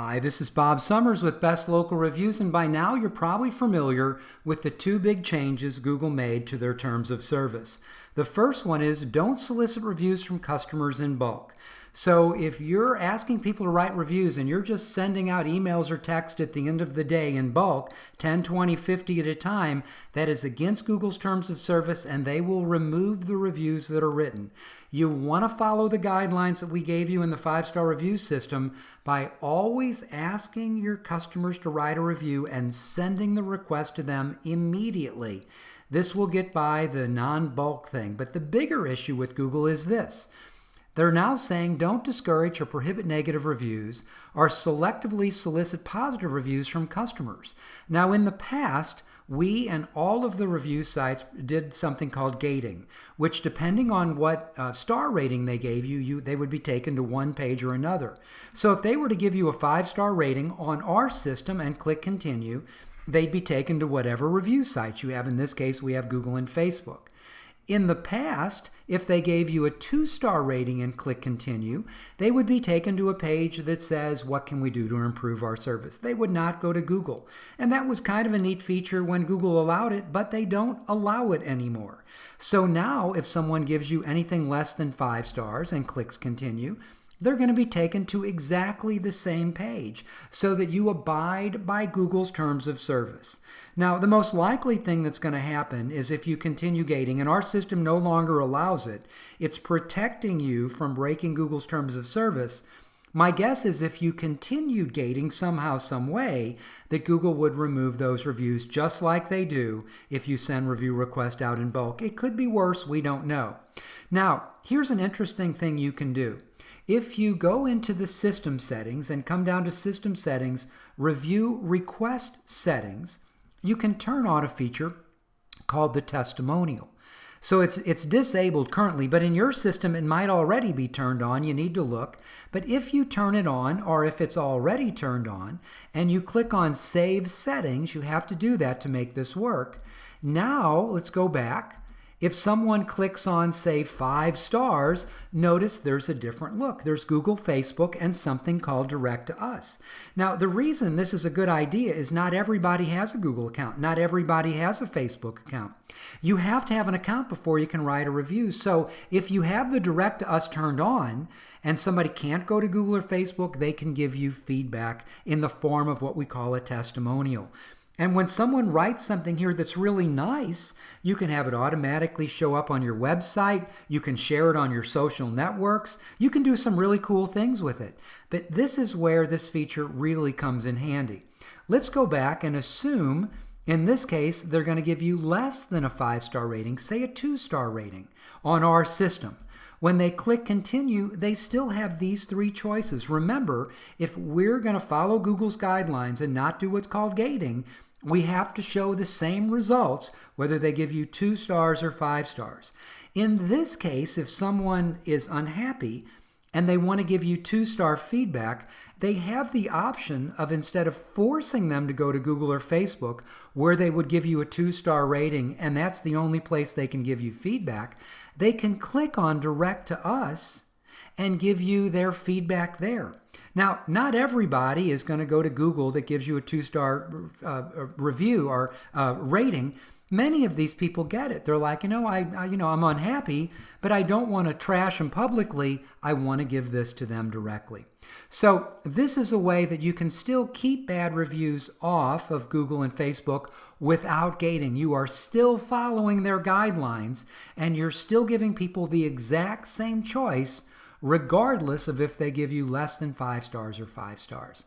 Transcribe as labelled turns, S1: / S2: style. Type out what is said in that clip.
S1: Hi, this is Bob Summers with Best Local Reviews, and by now you're probably familiar with the two big changes Google made to their terms of service. The first one is don't solicit reviews from customers in bulk. So if you're asking people to write reviews and you're just sending out emails or text at the end of the day in bulk, 10, 20, 50 at a time, that is against Google's terms of service, and they will remove the reviews that are written. You want to follow the guidelines that we gave you in the 5-star review system by always asking your customers to write a review and sending the request to them immediately. This will get by the non-bulk thing. But the bigger issue with Google is this. They're now saying don't discourage or prohibit negative reviews or selectively solicit positive reviews from customers. Now, in the past, we and all of the review sites did something called gating, which depending on what star rating they gave you, they would be taken to one page or another. So if they were to give you a 5-star rating on our system and click continue, they'd be taken to whatever review sites you have. In this case, we have Google and Facebook. In the past, if they gave you a 2-star rating and click continue, they would be taken to a page that says, what can we do to improve our service? They would not go to Google. And that was kind of a neat feature when Google allowed it, but they don't allow it anymore. So now if someone gives you anything less than 5 stars and clicks continue, they're going to be taken to exactly the same page so that you abide by Google's terms of service. Now, the most likely thing that's going to happen is if you continue gating, and our system no longer allows it, it's protecting you from breaking Google's terms of service. My guess is if you continued gating somehow, some way, that Google would remove those reviews just like they do if you send review requests out in bulk. It could be worse, we don't know. Now, here's an interesting thing you can do. If you go into the system settings and come down to system settings, review request settings, you can turn on a feature called the testimonial. So it's disabled currently, but in your system it might already be turned on. You need to look. But if you turn it on, or if it's already turned on, and you click on Save Settings, you have to do that to make this work. Now, let's go back. If someone clicks on, say, 5 stars, notice there's a different look. There's Google, Facebook, and something called Direct to Us. Now, the reason this is a good idea is not everybody has a Google account. Not everybody has a Facebook account. You have to have an account before you can write a review. So if you have the Direct to Us turned on and somebody can't go to Google or Facebook, they can give you feedback in the form of what we call a testimonial. And when someone writes something here that's really nice, you can have it automatically show up on your website. You can share it on your social networks. You can do some really cool things with it. But this is where this feature really comes in handy. Let's go back and assume, in this case, they're going to give you less than a 5-star rating, say a 2-star rating on our system. When they click continue, they still have these 3 choices. Remember, if we're going to follow Google's guidelines and not do what's called gating, we have to show the same results whether they give you 2 stars or 5 stars. In this case, if someone is unhappy and they want to give you 2-star feedback, they have the option of, instead of forcing them to go to Google or Facebook where they would give you a 2-star rating and that's the only place they can give you feedback, they can click on Direct to Us and give you their feedback there. Now, not everybody is going to go to Google that gives you a 2-star review or rating. Many of these people get it. They're like, I'm unhappy, but I don't want to trash them publicly. I want to give this to them directly. So this is a way that you can still keep bad reviews off of Google and Facebook without gating. You are still following their guidelines, and you're still giving people the exact same choice regardless of if they give you less than 5 stars or 5 stars.